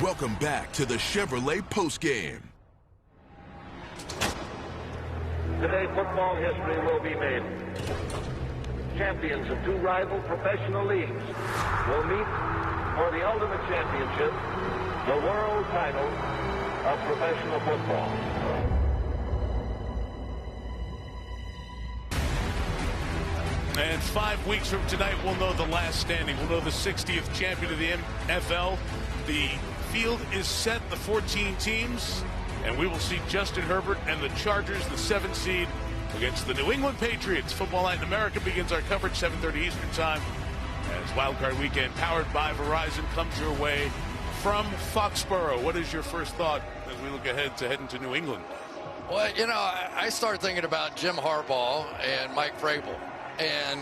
Welcome back to the Chevrolet postgame. Today, football history will be made. Champions of two rival professional leagues will meet for the ultimate championship, the world title of professional football. And 5 weeks from tonight, we'll know the last standing. We'll know the 60th champion of the NFL. The field is set, the 14 teams, and we will see Justin Herbert and the Chargers, the 7th seed, against the New England Patriots. Football Night in America begins our coverage 7:30 Eastern Time as Wildcard Weekend, powered by Verizon, comes your way from Foxborough. What is your first thought as we look ahead to heading to New England? Well, you know, I start thinking about Jim Harbaugh and Mike Vrabel. And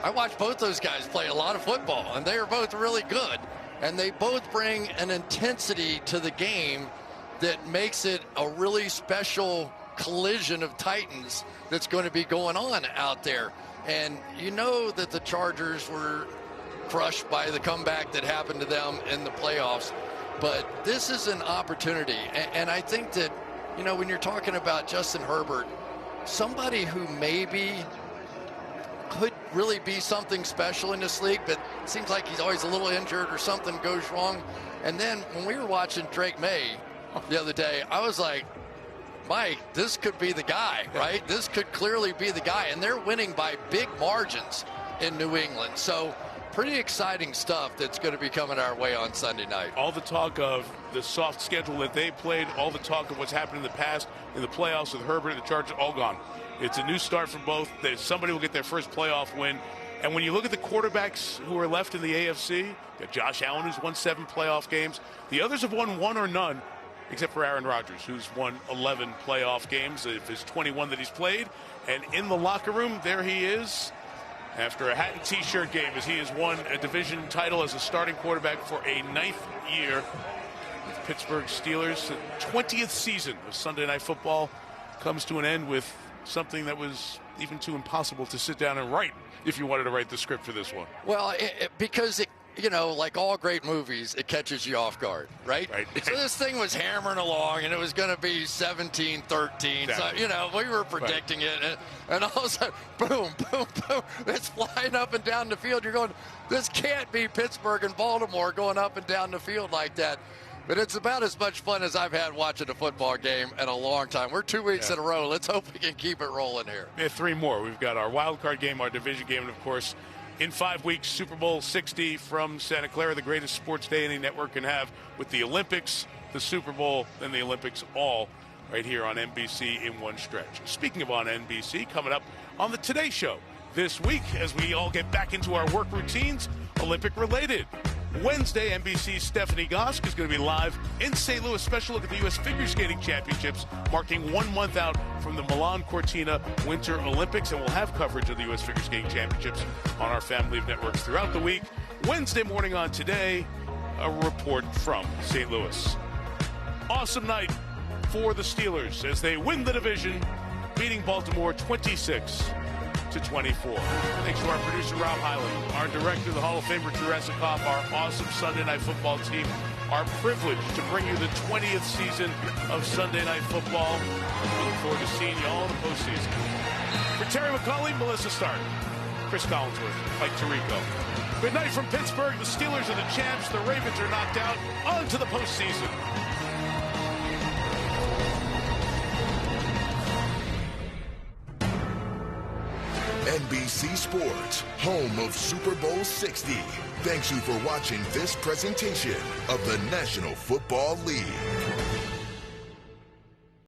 I watched both those guys play a lot of football, and they are both really good. And they both bring an intensity to the game that makes it a really special collision of titans that's going to be going on out there. And you know that the Chargers were crushed by the comeback that happened to them in the playoffs. But this is an opportunity. And I think that, you know, when you're talking about Justin Herbert, somebody who maybe could really be something special in this league, but it seems like he's always a little injured or something goes wrong. And then when we were watching Drake May the other day, I was like, Mike, this could be the guy, right? This could clearly be the guy. And they're winning by big margins in New England. So pretty exciting stuff that's going to be coming our way on Sunday night. All the talk of the soft schedule that they played, all the talk of what's happened in the past in the playoffs with Herbert and the Chargers, all gone. It's a new start for both. Somebody will get their first playoff win. And when you look at the quarterbacks who are left in the AFC, you got Josh Allen, who's won 7 playoff games. The others have won 1 or none, except for Aaron Rodgers, who's won 11 playoff games of his 21 that he's played. And in the locker room, there he is, after a hat and T-shirt game, as he has won a division title as a starting quarterback for a 9th year with Pittsburgh Steelers. The 20th season of Sunday Night Football comes to an end with something that was even too impossible to sit down and write if you wanted to write the script for this one. Well, because you know, like all great movies, it catches you off guard, right? So this thing was hammering along, and it was going to be 17-13. Exactly. So, you know, we were predicting it, and all of a sudden, boom, boom, boom, it's flying up and down the field. You're going, this can't be Pittsburgh and Baltimore going up and down the field like that. But it's about as much fun as I've had watching a football game in a long time. We're 2 weeks in a row. Let's hope we can keep it rolling here. We have 3 more. We've got our wild card game, our division game, and, of course, in 5 weeks, Super Bowl 60 from Santa Clara, the greatest sports day any network can have, with the Olympics, the Super Bowl, and the Olympics all right here on NBC in one stretch. Speaking of on NBC, coming up on the Today Show this week, as we all get back into our work routines, Olympic-related. Wednesday, NBC's Stephanie Gosk is going to be live in St. Louis. Special look at the U.S. Figure Skating Championships, marking 1 month out from the Milan Cortina Winter Olympics. And we'll have coverage of the U.S. Figure Skating Championships on our family of networks throughout the week. Wednesday morning on Today, a report from St. Louis. Awesome night for the Steelers as they win the division, beating Baltimore 26-24. Thanks to our producer, Rob Highland, our director, the Hall of Famer, Drew Esikoff, our awesome Sunday Night Football team. Our privilege to bring you the 20th season of Sunday Night Football. We look forward to seeing you all in the postseason. For Terry McCauley, Melissa Stark, Chris Collinsworth, Mike Tirico. Good night from Pittsburgh. The Steelers are the champs. The Ravens are knocked out. On to the postseason. NBC Sports, home of Super Bowl 60. Thanks you for watching this presentation of the National Football League.